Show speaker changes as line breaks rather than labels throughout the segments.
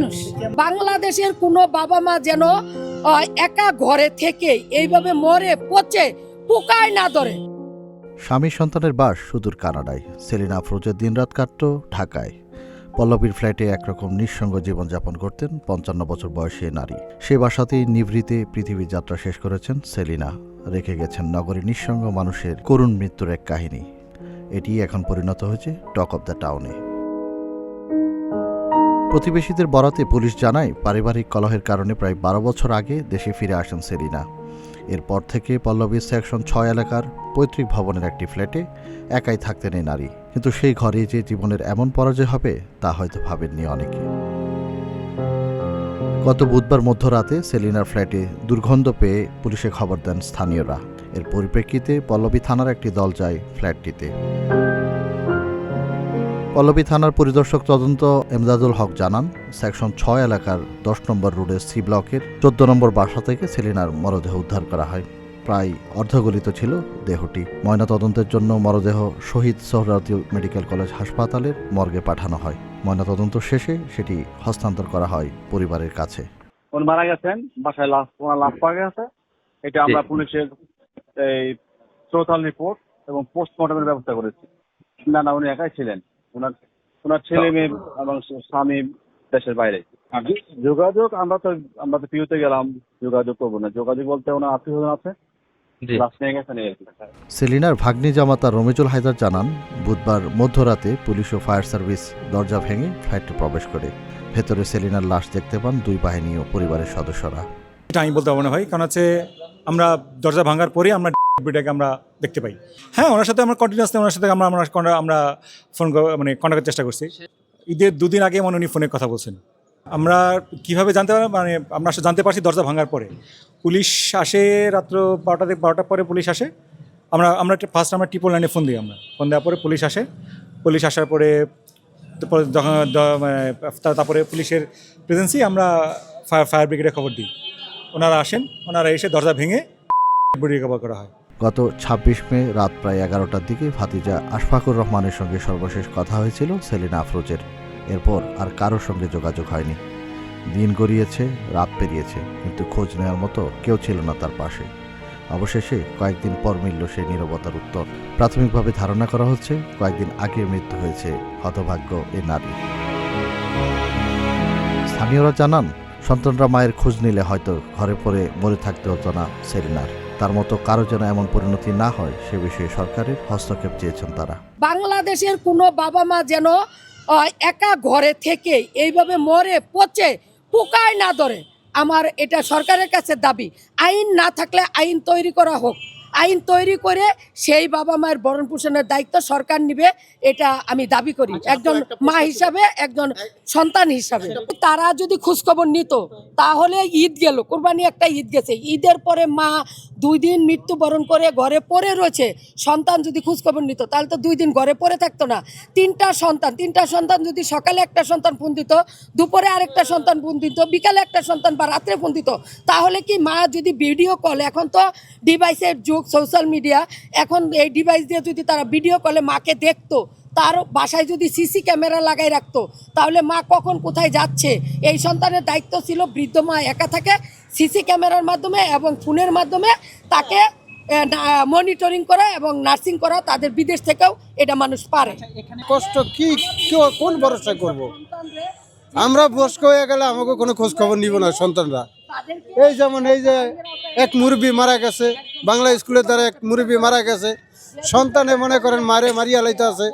অমানুষ। বাংলাদেশের কোনো বাবা মা যেন একা ঘরে থেকে এইভাবে মরে পচে পোকায় না ধরে।
স্বামী সন্তানের বাস সুদূর কানাডায়। সেলিনা আফরোজের দিনরাত কাটত ঢাকায়। পল্লবীর ফ্ল্যাটে একরকম নিঃসঙ্গ জীবনযাপন করতেন ৫৫ বছর বয়সী নারী। সে বাসাতেই নিভৃতে পৃথিবীর যাত্রা শেষ করেছেন সেলিনা। রেখে গেছেন নগরী নিঃসঙ্গ মানুষের করুণ মৃত্যুর এক কাহিনী। এটি এখন পরিণত হয়েছে টক অব দ্য টাউনে। প্রতিবেশীদের বরাতে পুলিশ জানায় পারিবারিক কলহের কারণে প্রায় ১২ বছর আগে দেশে ফিরে আসেন সেলিনা। এরপর থেকে পল্লবীর সেকশন ৬ এলাকার পৈতৃক ভবনের একটি ফ্ল্যাটে একাই থাকতেন এই নারী। কিন্তু সেই ঘরে যে জীবনের এমন পরাজয় হবে তা হয়তো ভাবেননি অনেকে। গত বুধবার মধ্যরাতে সেলিনার ফ্ল্যাটে দুর্গন্ধ পেয়ে পুলিশে খবর দেন স্থানীয়রা। এর পরিপ্রেক্ষিতে পল্লবী থানার একটি দল যায় ফ্ল্যাটটিতে। পল্লবী থানার পরিদর্শক তদন্ত এমদাদুল হক জানান, সেকশন ৬ এলাকার ১০ নম্বর রোডের সি ব্লকের ১৪ নম্বর বাসা থেকে সেলিনার মরদেহ উদ্ধার করা হয়। প্রায় অর্ধগলিত ছিল দেহটি। ময়নাতদন্তের জন্য মরদেহ শহীদ সোহরাওয়ার্দী মেডিকেল কলেজ হাসপাতালের মর্গে পাঠানো হয়। ময়নাতদন্ত শেষে সেটি হস্তান্তর করা হয় পরিবারের কাছে।
উনি মারা গেছেন, বাসায় লাশ পাওয়া গেছে। এটা আমরা পুলিশের এই টোটাল রিপোর্ট এবং পোস্টমর্টমের ব্যবস্থা করেছি। না উনি একাই ছিলেন। ওনার ছেলে মেয়ে এবং স্বামী দেশের বাইরে। যোগাযোগ আমরা তো পিউতে গেলাম, যোগাযোগ করবো না। যোগাযোগ বলতে ওনার আত্মীয়স্বজন আছে, লাশ নিয়ে গেছেন।
সেলিনার ভাগ্নি জামাতা রমিজুল হায়দার জানান, বুধবার মধ্যরাতে পুলিশ ও ফায়ার সার্ভিস দরজা ভেঙে ফ্ল্যাটে প্রবেশ করে। ভেতরে সেলিনার লাশ দেখতে পান দুই বাহিনী ও পরিবারের সদস্যরা।
এটা আমি বলতে পারবো না ভাই, কারণ হচ্ছে আমরা দরজা ভাঙার পরে আমরা বিটাকে আমরা দেখতে পাই। হ্যাঁ, ওনার সাথে আমরা কন্টিনিউসলি ওনার সাথে আমরা ফোন কন্ট্যাক্টের চেষ্টা করছি। ঈদের ২ দিন আগে উনি ফোনে কথা বলছেন। আমরা কিভাবে জানতে পারলাম, আমরা জানতে পারছি দরজা ভাঙার পরে। পুলিশ আসে রাত্র ১২টার পরে পুলিশ আসে। আমরা ফার্স্ট আমরা ট্রিপল লাইনে ফোন দিই। আমরা ফোন দেওয়ার পরে পুলিশ আসে। পুলিশ আসার পরে তারপরে পুলিশের প্রেজেন্সি আমরা ফায়ার ব্রিগেডে খবর দিই। ওনারা আসেন, ওনারা এসে দরজা ভেঙে বডি রিকভার করা হয়।
গত ২৬ মে রাত প্রায় ১১টার দিকে ভাতিজা আশফাকুর রহমানের সঙ্গে সর্বশেষ কথা হয়েছিল সেলিনা আফরোজের। এরপর আর কারোর সঙ্গে যোগাযোগ হয়নি। দিন গড়িয়েছে, রাত পেরিয়েছে, কিন্তু খোঁজ নেওয়ার মতো কেউ ছিল না তার পাশে। অবশেষে কয়েকদিন পর মিলল সেই নীরবতার উত্তর। প্রাথমিকভাবে ধারণা করা হচ্ছে কয়েকদিন আগে মৃত্যু হয়েছে হতভাগ্য এ নারী। স্থানীয়রা জানান, সন্তানরা মায়ের খোঁজ নিলে হয়তো ঘরে পড়ে মরে থাকতে হতো না সেলিনার। তার মতো কারো যেন এমন পরিণতি না হয় সে বিষয়ে সরকারের হস্তক্ষেপ চেয়েছেন তারা।
বাংলাদেশের কোনো বাবা মা যেন একা ঘরে থেকে এইভাবে মরে পচে পোকায় না ধরে। আমার এটা সরকারের কাছে দাবি। আইন না থাকলে আইন তৈরি করা হোক। আইন তৈরি করে সেই বাবা মায়ের ভরণ পোষণের দায়িত্ব সরকার নিবে, এটা আমি দাবি করি একজন মা হিসাবে, একজন সন্তান হিসাবে। তারা যদি খোঁজখবর নিত তাহলে ঈদ গেল, কোরবানি একটা ঈদ গেছে, ঈদের পরে মা 2 দিন মৃত্যুবরণ করে ঘরে পড়ে রয়েছে। সন্তান যদি খোঁজখবর নিত তাহলে তো 2 দিন ঘরে পড়ে থাকতো না। 3টা সন্তান যদি সকালে একটা সন্তান ফোন দিত, দুপুরে আরেকটা সন্তান ফোন দিত, বিকালে একটা সন্তান বা রাত্রে ফোন দিত, তাহলে কি মা যদি ভিডিও কল, এখন তো ডিভাইসের যুগ, সোশ্যাল মিডিয়া, এখন এই ডিভাইস দিয়ে যদি তারা ভিডিও কলে মাকে দেখতো, তার বাসায় যদি সিসি ক্যামেরা লাগাই রাখতো, তাহলে মা কখন কোথায় যাচ্ছে এই সন্তানের দায়িত্ব ছিল। বৃদ্ধ মা একা থাকে, সিসি ক্যামেরার মাধ্যমে এবং ফোনের মাধ্যমে তাকে মনিটরিং করা এবং নার্সিং করা, তাদের বিদেশ থেকেও এটা মানুষ পারে।
কষ্ট কি কোন ভরসা করব? আমরা বয়স্ক হয়ে গেলে আমাকে কোনো খোঁজ খবর নিব না সন্তানরা। এই যেমন এই যে এক মুরব্বী মারা গেছে, বাংলা স্কুলের দ্বারা এক মুরব্বী মারা গেছে, সন্তানে মনে করেন মারিয়া লাইতে আছে।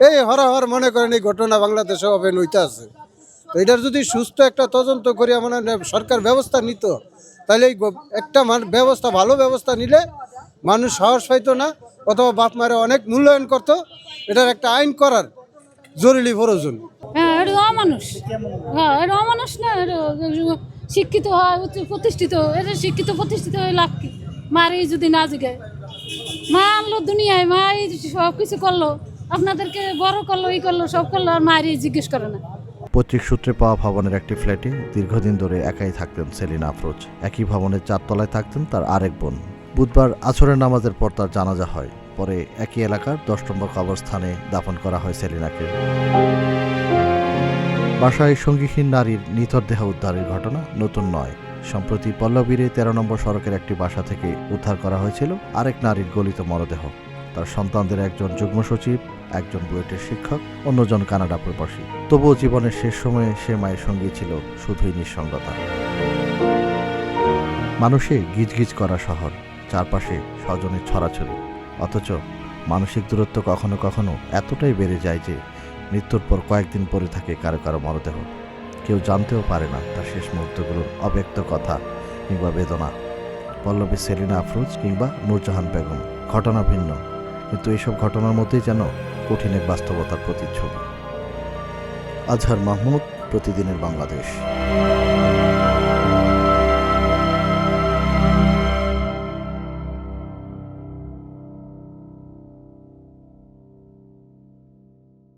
এই হরহর মনে করেন এই ঘটনা বাংলাদেশে ওপেন হইতে আছে। তো এটার যদি সুস্থ একটা তদন্ত করে মানে সরকার ব্যবস্থা নিত, তাহলে এই একটা ব্যবস্থা, ভালো ব্যবস্থা নিলে মানুষ সাহস পাইতো না, অথবা বাপ মারে অনেক মূল্যায়ন করতো। এটার একটা আইন করার জরুরি প্রয়োজন।
হ্যাঁ, এটা অমানুষ। হ্যাঁ, এটা অমানুষ না, শিক্ষিত হয়, প্রতিষ্ঠিত, এটা শিক্ষিত প্রতিষ্ঠিত হয়ে লাভ কি? মারি যদি না জিগায়, মা আনলো দুনিয়ায়, মা সব কিছু করলো, আপনাদেরকে বড় করলো, এই করলো, সব করলো, আর মারি জিজ্ঞেস করে না।
পৈতৃক সূত্রে পাওয়া ভবনের একটি ফ্ল্যাটে দীর্ঘদিন ধরে একাই থাকতেন সেলিনা আফরোজ। একই ভবনের 4 তলায় থাকতেন তার আরেক বোন। বুধবার আসরের নামাজের পর তার জানাজা হয়। পরে একই এলাকার 10 নম্বর কবরস্থানে দাফন করা হয় সেলিনাকে। বাসায় সঙ্গীহীন নারীর নিথর দেহ উদ্ধারের ঘটনা নতুন নয়। সম্প্রতি পল্লবীরে 13 নম্বর সড়কের একটি বাসা থেকে উদ্ধার করা হয়েছিল আরেক নারীর গলিত মরদেহ। তার সন্তানদের একজন যুগ্ম সচিব, একজন বুয়েটের শিক্ষক, অন্যজন কানাডা প্রবাসী। তবুও জীবনের শেষ সময়ে সে মায়ের সঙ্গী ছিল শুধুই নিঃসঙ্গতা। মানুষে গিজগিজ করা শহর, চারপাশে স্বজনের ছড়াছড়ি, অথচ মানসিক দূরত্ব কখনো কখনো এতটাই বেড়ে যায় যে মৃত্যুর পর কয়েকদিন পরে থাকে কারো কারো মরদেহ। কেউ জানতেও পারে না তার শেষ মুহূর্তগুলোর অব্যক্ত কথা কিংবা বেদনা। পল্লবী সেলিনা আফরোজ কিংবা নূরজাহান বেগম, ঘটনা ভিন্ন, কিন্তু এইসব ঘটনার মধ্যেই যেন কঠিন এক বাস্তবতার প্রতিচ্ছবি। আজহার মাহমুদ, প্রতিদিনের বাংলাদেশ।